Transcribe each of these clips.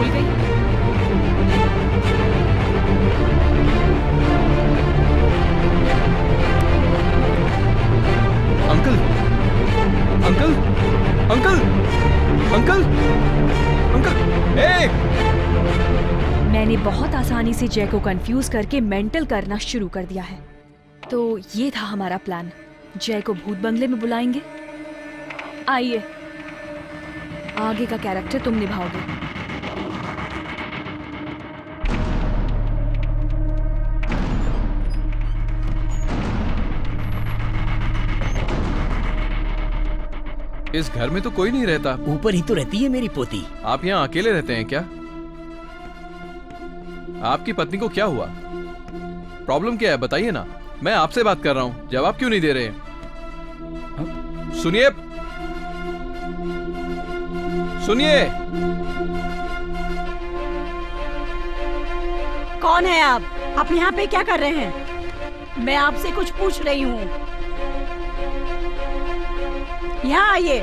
भूल गई। Uncle uncle uncle uncle uncle ए! मैंने बहुत आसानी से जय को कंफ्यूज करके मेंटल करना शुरू कर दिया है। तो ये था हमारा प्लान। जय को भूत बंगले में बुलाएंगे। आइए, आगे का कैरेक्टर तुम निभाओगे। इस घर में तो कोई नहीं रहता। ऊपर ही तो रहती है मेरी पोती। आप यहाँ अकेले रहते हैं क्या? आपकी पत्नी को क्या हुआ? प्रॉब्लम क्या है बताइए ना। मैं आपसे बात कर रहा हूँ, जवाब क्यों नहीं दे रहे? सुनिए सुनिए। कौन है आप? आप यहाँ पे क्या कर रहे हैं? मैं आपसे कुछ पूछ रही हूँ। यहाँ आइए।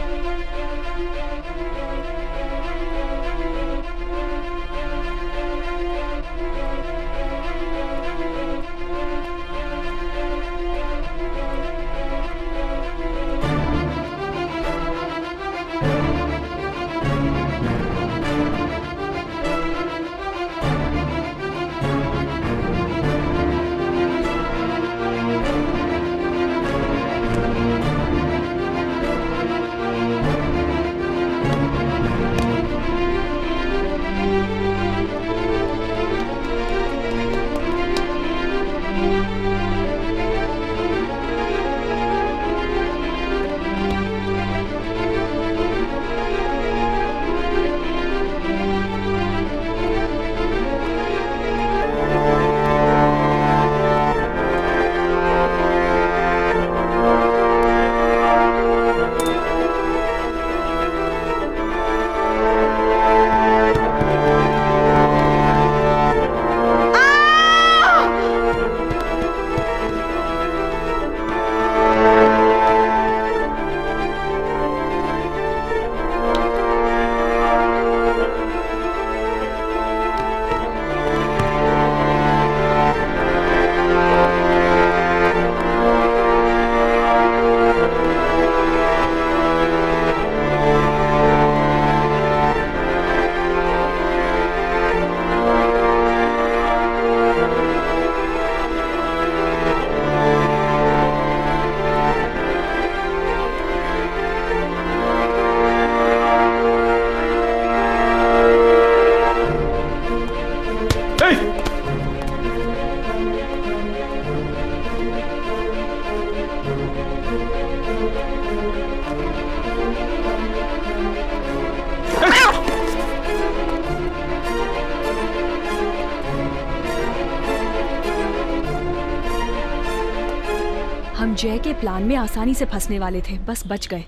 हम जय के प्लान में आसानी से फंसने वाले थे, बस बच गए।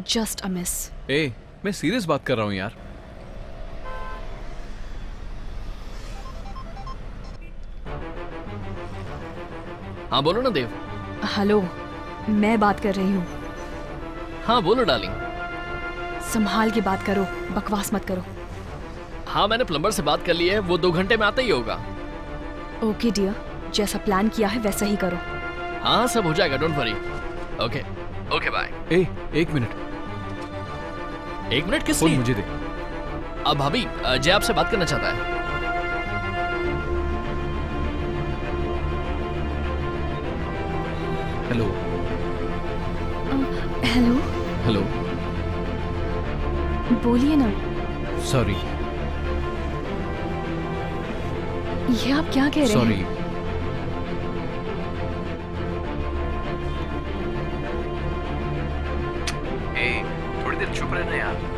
Just a miss. ए, मैं सीरियस बात कर रहा हूँ यार। हाँ बोलो ना देव। हेलो, मैं बात कर रही हूँ। हाँ बोलो डार्लिंग। संभाल के बात करो, बकवास मत करो। हाँ मैंने प्लम्बर से बात कर ली है, वो 2 घंटे में आता ही होगा। ओके डियर, जैसा प्लान किया है वैसा ही करो। हाँ सब हो जाएगा, don't worry. Okay okay bye. ए, 1 मिनट। 1 मिनट किस फोन लिए? मुझे दे। अब भाभी, जय आपसे बात करना चाहता है। Hello hello, hello. बोलिए ना। सॉरी ये आप क्या कह रहे सॉरी। हैं? थोड़ी देर चुप रहना यार।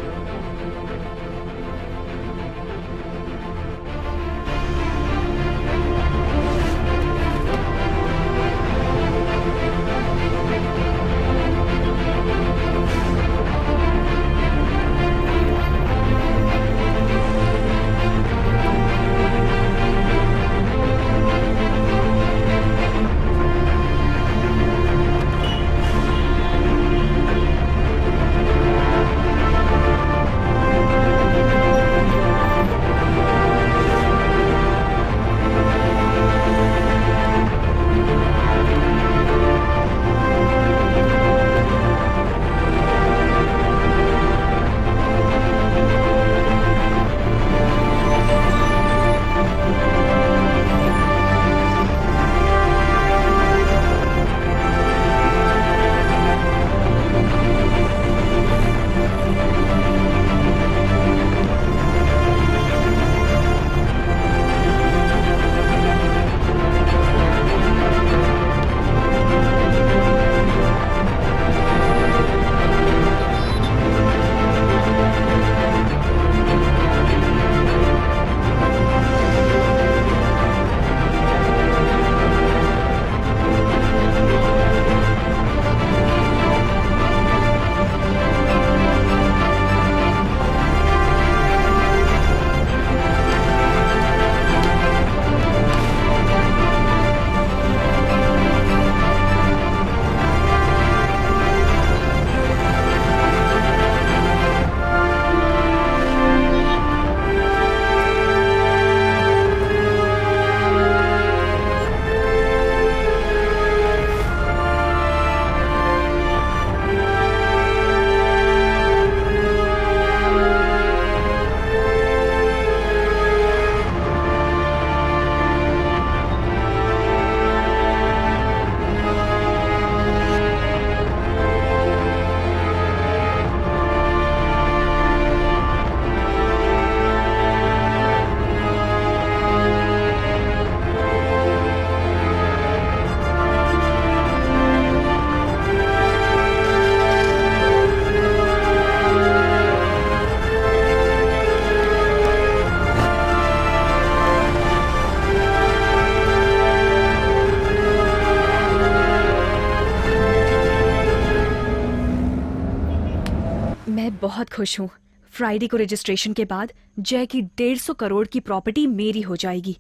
खुश हूँ। फ्राइडे को रजिस्ट्रेशन के बाद जय की 150 करोड़ की प्रॉपर्टी मेरी हो जाएगी।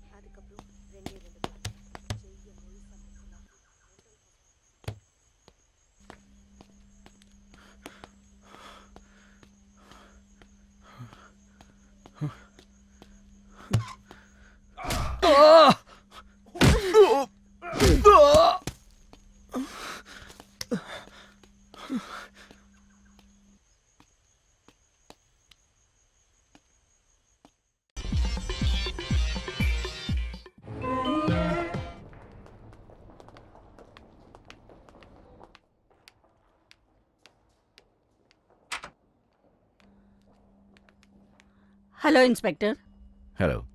Hello inspector. Hello.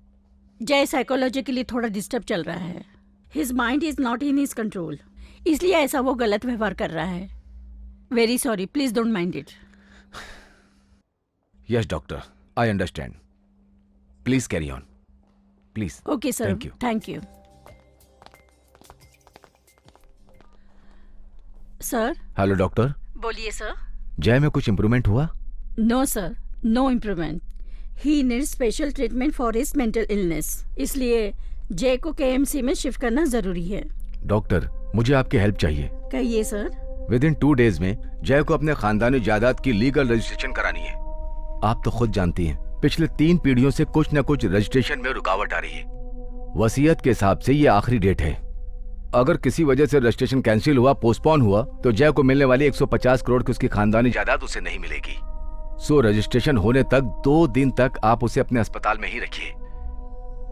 Jay psychologically थोड़ा डिस्टर्ब चल रहा है। His mind is not in his control, इसलिए ऐसा वो गलत व्यवहार कर रहा है। Very sorry, please don't mind it. Yes doctor, I understand. Please carry on, please. Okay sir, thank you. Thank you. Sir. Hello doctor. बोलिए सर। जय में कुछ इम्प्रूवमेंट हुआ? No sir, no improvement. He need special treatment for his mental illness, इसलिए जय को KMC में shift करना जरूरी है। डॉक्टर, मुझे आपकी हेल्प चाहिए। कहिए सर। विद इन 2 days में जय को अपने खानदानी जायदाद की लीगल रजिस्ट्रेशन करानी है। आप तो खुद जानती हैं, पिछले 3 पीढ़ियों से कुछ न कुछ रजिस्ट्रेशन में रुकावट आ रही है। वसीयत के हिसाब से ये आखिरी डेट है। अगर किसी वजह से रजिस्ट्रेशन कैंसिल हुआ, पोस्टपोन हुआ, तो जय को मिलने वाली 150 करोड़ की उसकी खानदानी जायदाद उसे नहीं मिलेगी। सो रजिस्ट्रेशन होने तक 2 दिन तक आप उसे अपने अस्पताल में ही रखिए।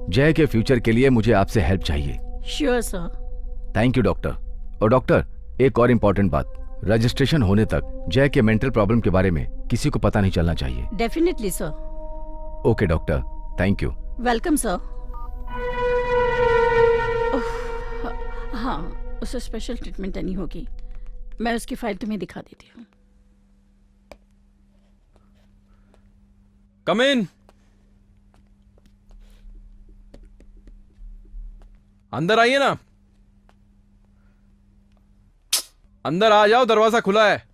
जय के फ्यूचर के लिए मुझे आपसे हेल्प चाहिए। Sure sir. Thank you doctor. और डॉक्टर, एक और इम्पोर्टेंट बात, रजिस्ट्रेशन होने तक जय के मेंटल प्रॉब्लम के बारे में किसी को पता नहीं चलना चाहिए। Definitely sir. Okay doctor, thank you. Welcome sir. हाँ, उसे स्पेशल ट्रीटमेंट देनी होगी। मैं उसकी फाइल तुम्हें दिखा देती हूँ। कम इन। अंदर आइए ना। अंदर आ जाओ, दरवाजा खुला है।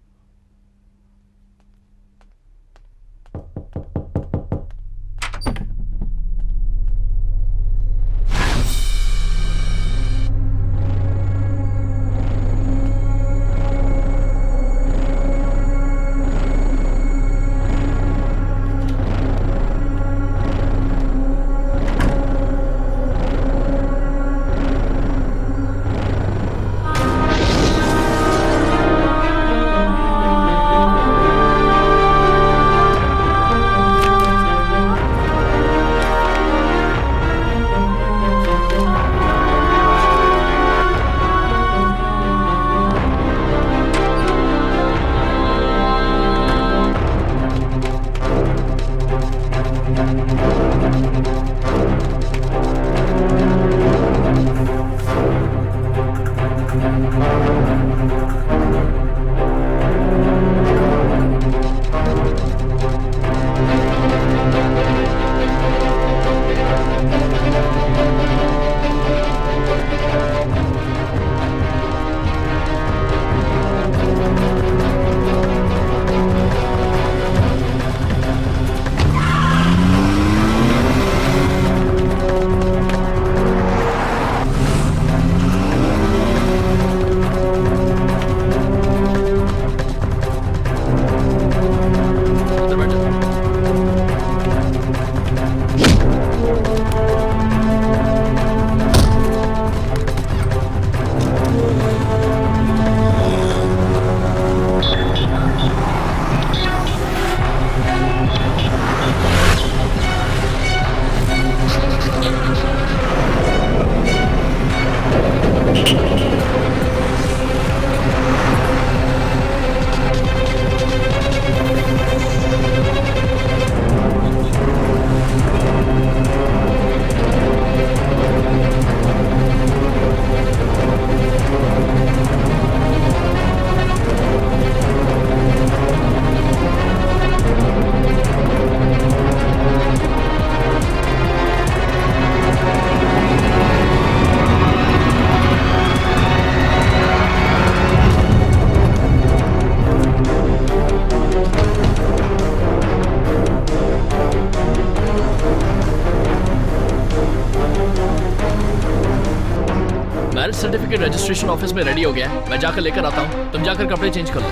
मैरिज सर्टिफिकेट रजिस्ट्रेशन ऑफिस में रेडी हो गया है, मैं जाकर लेकर आता हूँ, तुम जाकर कपड़े चेंज कर लो।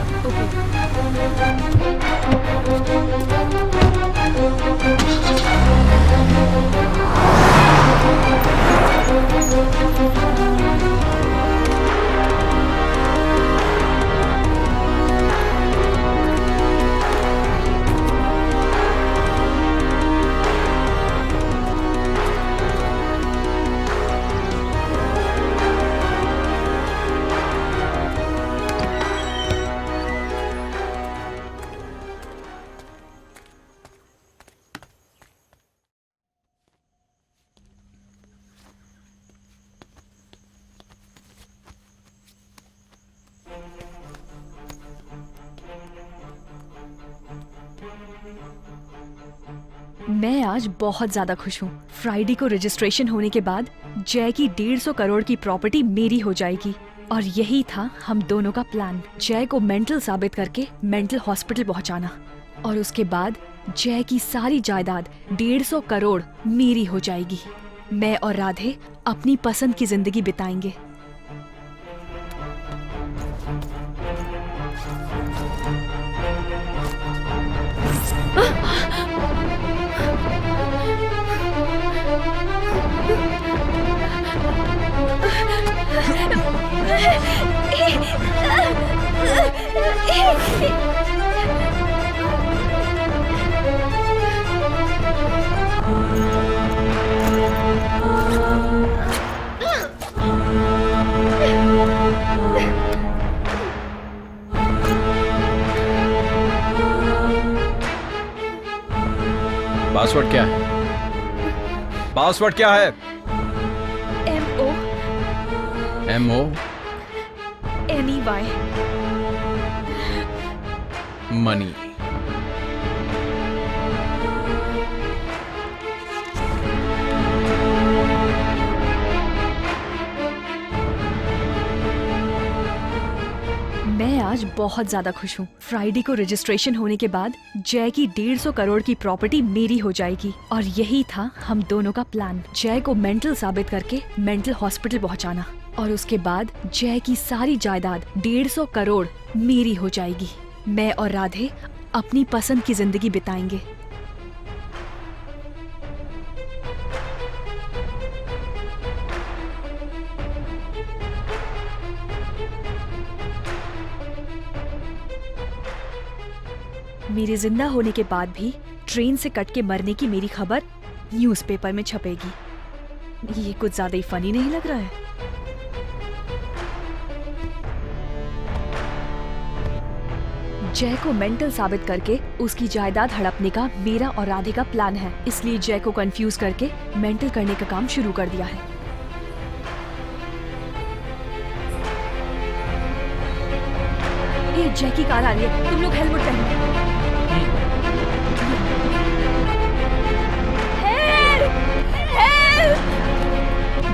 मैं आज बहुत ज्यादा खुश हूँ। फ्राइडे को रजिस्ट्रेशन होने के बाद जय की 150 करोड़ की प्रॉपर्टी मेरी हो जाएगी और यही था हम दोनों का प्लान। जय को मेंटल साबित करके मेंटल हॉस्पिटल पहुंचाना और उसके बाद जय की सारी जायदाद 150 करोड़ मेरी हो जाएगी। मैं और राधे अपनी पसंद की जिंदगी बिताएंगे। पासवर्ड क्या है? पासवर्ड क्या है? MO MEY money. मैं आज बहुत ज्यादा खुश हूँ। फ्राइडे को रजिस्ट्रेशन होने के बाद जय की 150 करोड़ की प्रॉपर्टी मेरी हो जाएगी और यही था हम दोनों का प्लान। जय को मेंटल साबित करके मेंटल हॉस्पिटल पहुंचाना और उसके बाद जय की सारी जायदाद 150 करोड़ मेरी हो जाएगी। मैं और राधे अपनी पसंद की जिंदगी बिताएंगे। मेरे जिंदा होने के बाद भी ट्रेन से कट के मरने की मेरी खबर न्यूज़पेपर में छपेगी। ये कुछ ज्यादा ही फनी नहीं लग रहा है? जय को मेंटल साबित करके उसकी जायदाद हड़पने का मेरा और राधे का प्लान है, इसलिए जय को कंफ्यूज करके मेंटल करने का काम शुरू कर दिया है। ये जय की कार आ रही है, तुम लोग हेलमेट पहनो।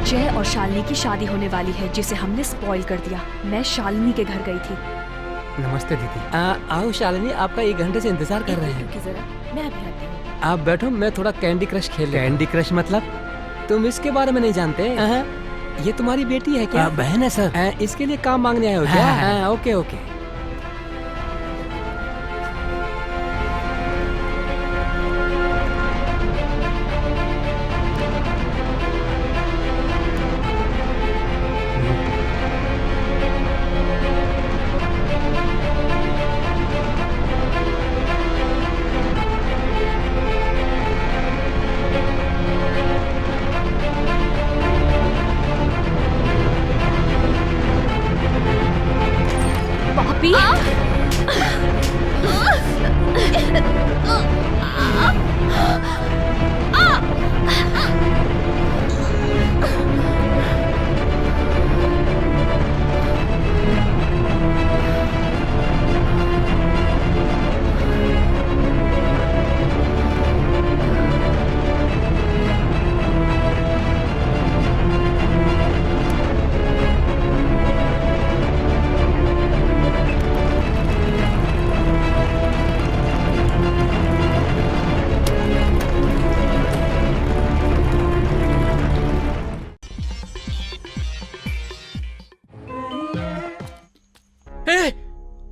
जय और शालिनी की शादी होने वाली है जिसे हमने स्पॉइल कर दिया। मैं शालिनी के घर गई थी। नमस्ते दीदी। आओ शालिनी, आपका 1 घंटे से इंतजार कर रहे हैं। जरा मैं अभी आती हूँ। आप बैठो, मैं थोड़ा कैंडी क्रश खेल। कैंडी क्रश मतलब? तुम इसके बारे में नहीं जानते? ये तुम्हारी बेटी है क्या? बहन है सर। इसके लिए काम मांगने आए हो क्या? Okay okay. बाप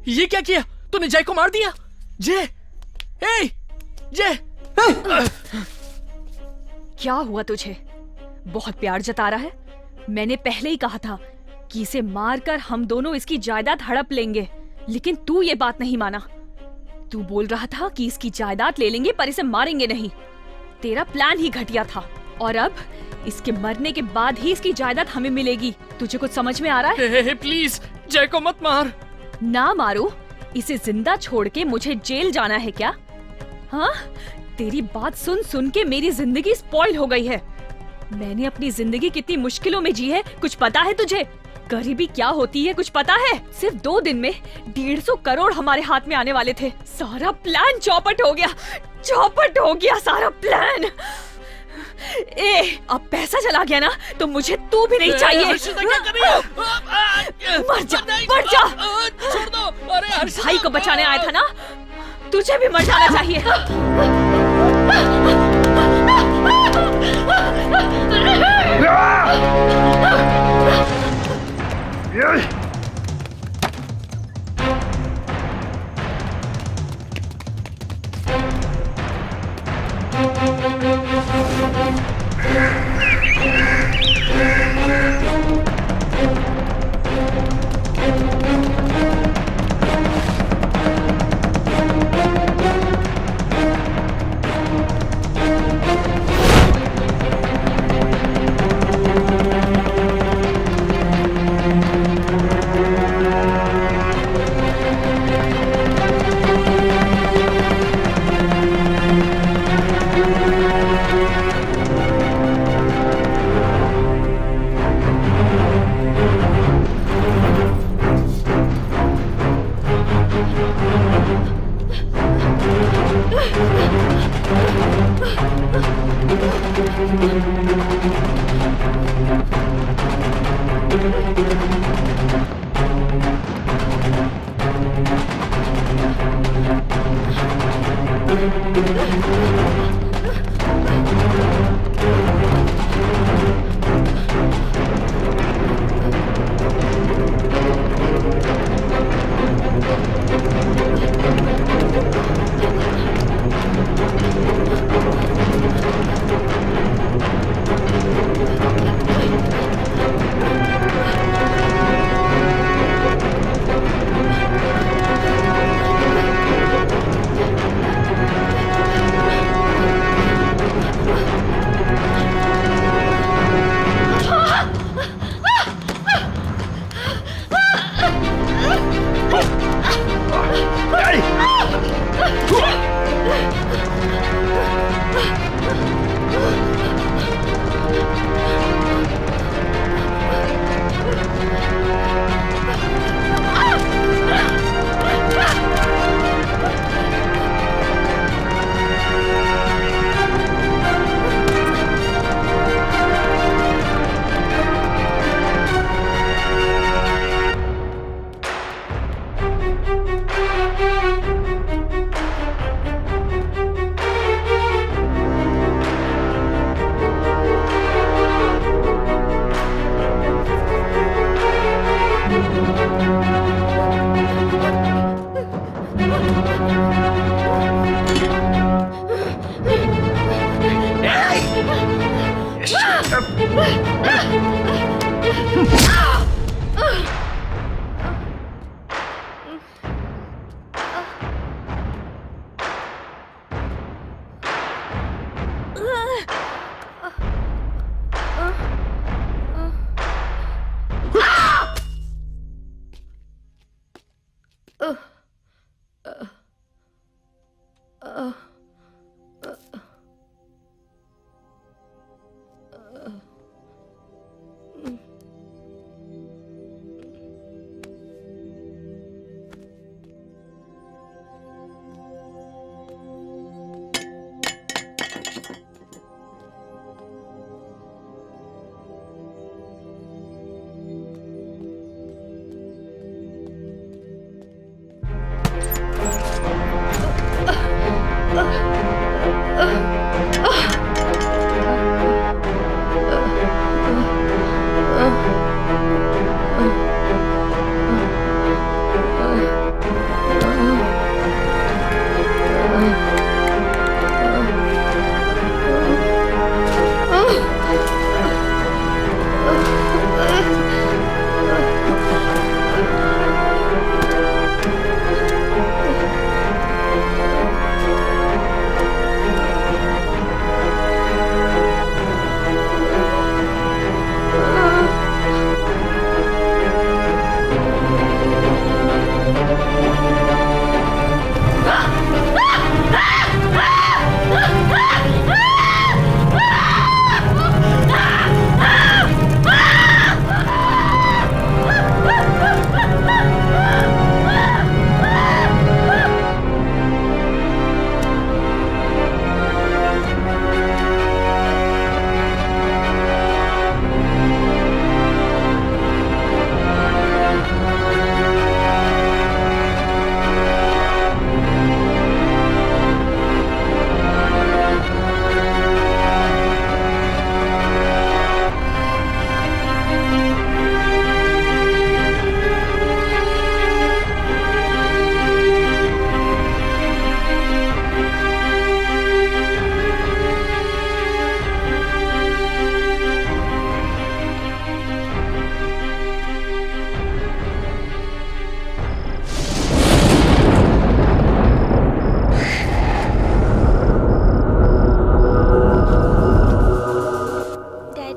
ये क्या किया तूने? जय को मार दिया? जय, ए, जय। क्या हुआ तुझे? बहुत प्यार जता रहा है। मैंने पहले ही कहा था कि इसे मारकर हम दोनों इसकी जायदाद हड़प लेंगे, लेकिन तू ये बात नहीं माना। तू बोल रहा था कि इसकी जायदाद ले लेंगे पर इसे मारेंगे नहीं। तेरा प्लान ही घटिया था और अब इसके मरने के बाद ही इसकी जायदाद हमें मिलेगी। तुझे कुछ समझ में आ रहा है? हे, प्लीज जय को मत मार। ना मारो, इसे जिंदा छोड़ के मुझे जेल जाना है क्या? हाँ, तेरी बात सुन सुन के मेरी जिंदगी स्पॉइल हो गई है। मैंने अपनी जिंदगी कितनी मुश्किलों में जी है, कुछ पता है तुझे? गरीबी क्या होती है कुछ पता है? सिर्फ 2 दिन में 150 करोड़ हमारे हाथ में आने वाले थे। सारा प्लान चौपट हो गया, चौपट हो गया सारा प्लान। अब पैसा चला गया ना तो मुझे तू भी नहीं चाहिए। हर्षिता क्या कर रही है? मर जा, मर जा। छोड़ दो। अरे हर्षिता, भाई को बचाने आया था ना, तुझे भी मर जाना चाहिए।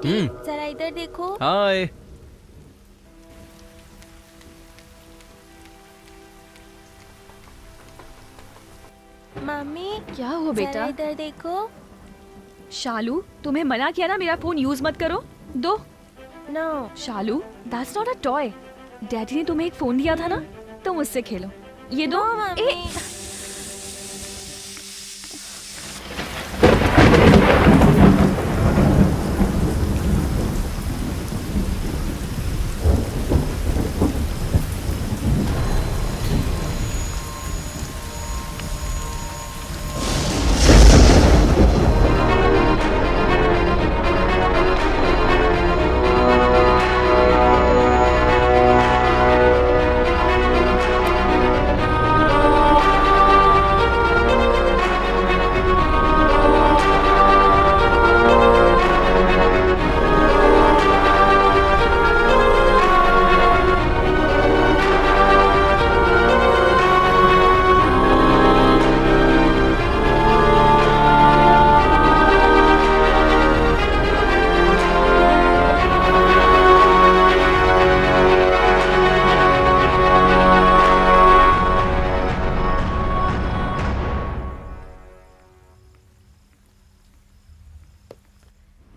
डैडी जरा इधर देखो। हाय। मम्मी क्या हुआ जरा बेटा? इधर देखो। शालू, तुम्हें मना किया ना मेरा फोन यूज मत करो। दो। No. Shalu, that's not a toy. Daddy ने तुम्हें एक फोन दिया था ना, तुम उससे खेलो। ये दो। No mummy.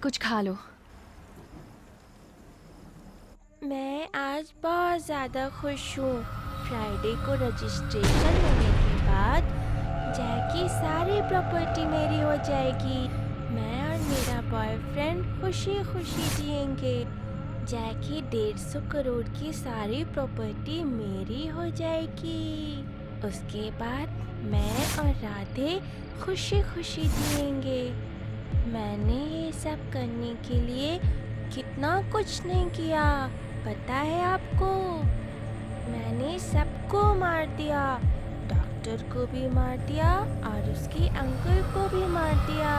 कुछ खा लो। मैं आज बहुत ज़्यादा खुश हूँ। फ्राइडे को रजिस्ट्रेशन होने के बाद जैकी सारी प्रॉपर्टी मेरी हो जाएगी। मैं और मेरा बॉयफ्रेंड खुशी खुशी जिएंगे। जैकी 150 करोड़ की सारी प्रॉपर्टी मेरी हो जाएगी। उसके बाद मैं और राधे खुशी खुशी जिएंगे। मैंने ये सब करने के लिए कितना कुछ नहीं किया, पता है आपको? मैंने सबको मार दिया, डॉक्टर को भी मार दिया और उसके अंकल को भी मार दिया।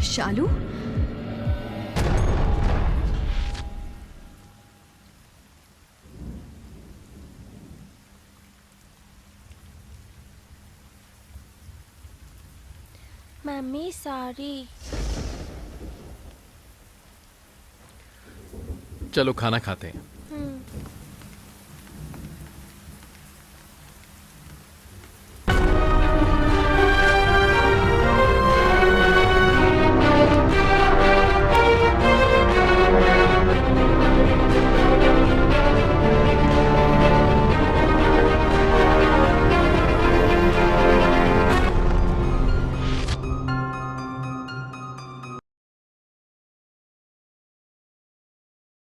शालू, मम्मी सॉरी। चलो खाना खाते हैं।